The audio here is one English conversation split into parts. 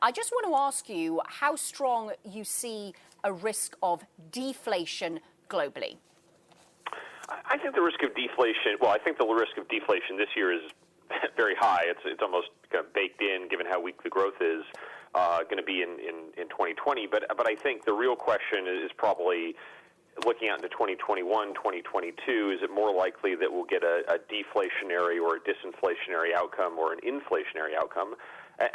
I just want to ask you how strong you see a risk of deflation globally. I think the risk of deflation, I think the risk of deflation this year is very high. It's almost kind of baked in, given how weak the growth is going to be in 2020. But I think the real question is probably looking out into 2021, 2022, is it more likely that we'll get a deflationary or a disinflationary outcome or an inflationary outcome?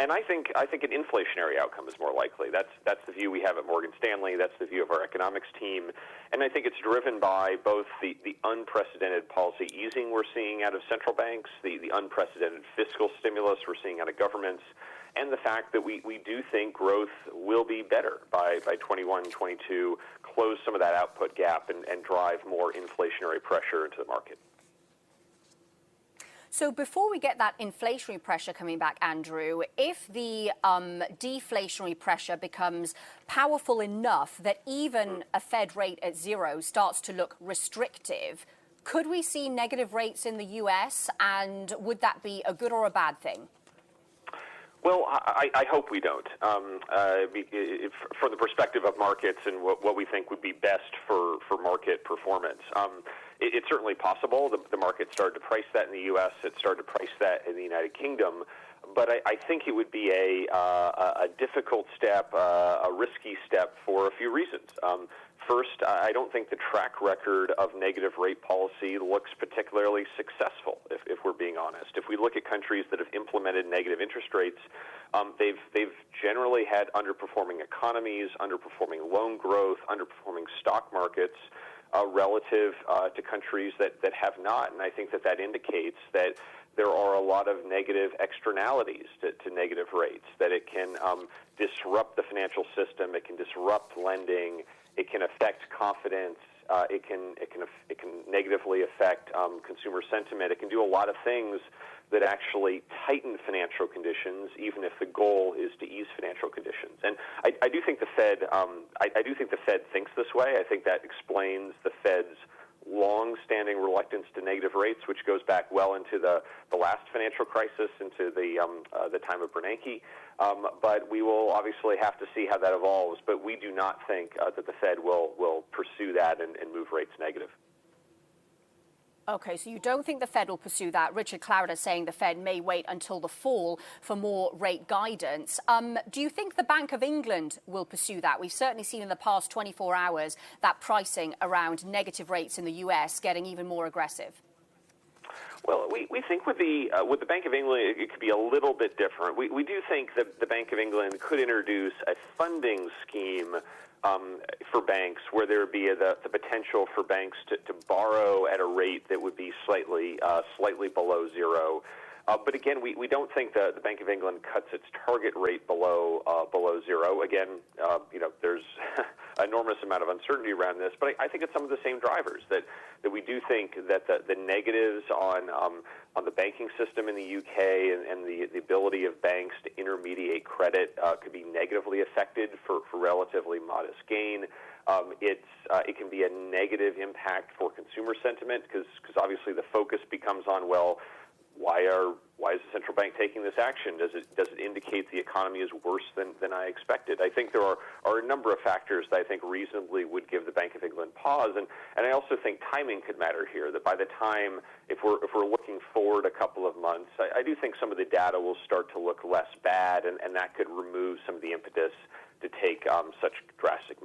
And I think an inflationary outcome is more likely. That's the view we have at Morgan Stanley. That's the view of our economics team. And I think it's driven by both the unprecedented policy easing we're seeing out of central banks, the unprecedented fiscal stimulus we're seeing out of governments, and the fact that we do think growth will be better by 21, 22, close some of that output gap and drive more inflationary pressure into the market. So before we get that inflationary pressure coming back, Andrew, if the deflationary pressure becomes powerful enough that even a Fed rate at 0 starts to look restrictive, could we see negative rates in the U.S., and would that be a good or a bad thing? Well, I hope we don't. From the perspective of markets and what we think would be best for market performance. It's certainly possible. The market started to price that in the U.S. It started to price that in the United Kingdom. But I think it would be a difficult step, a risky step for a few reasons. First, I don't think the track record of negative rate policy looks particularly successful, if we're being honest. If we look at countries that have implemented negative interest rates, they've generally had underperforming economies, underperforming loan growth, underperforming stock markets relative to countries that have not. And I think that indicates that there are a lot of negative externalities to negative rates, that it can disrupt the financial system, it can disrupt lending, it can affect confidence, it can negatively affect consumer sentiment. It can do a lot of things that actually tighten financial conditions, even if the goal is to ease financial conditions. And I do think the Fed, I do think the Fed thinks this way. I think that explains the Fed's long-standing reluctance to negative rates, which goes back well into the last financial crisis, into the time of Bernanke. But we will obviously have to see how that evolves. But we do not think that the Fed will pursue that and move rates negative. Okay, so you don't think the Fed will pursue that. Richard Clarida is saying the Fed may wait until the fall for more rate guidance. Do you think the Bank of England will pursue that? We've certainly seen in the past 24 hours that pricing around negative rates in the U.S. getting even more aggressive. Well, we think with the Bank of England, it could be a little bit different. We do think that the Bank of England could introduce a funding scheme for banks where there would be the potential for banks to borrow at a rate that would be slightly below 0. But again, we don't think that the Bank of England cuts its target rate below 0. Again, there's an enormous amount of uncertainty around this, but I think it's some of the same drivers that we do think that the negatives on the banking system in the UK and the ability of banks to intermediate credit could be negatively affected for relatively modest gain. It can be a negative impact for consumer sentiment because obviously the focus becomes on, well, why is the central bank taking this action? Does it indicate the economy is worse than I expected? I think there are a number of factors that I think reasonably would give the Bank of England pause, and I also think timing could matter here. That by the time, if we're looking forward a couple of months, I do think some of the data will start to look less bad, and that could remove some of the impetus to take such drastic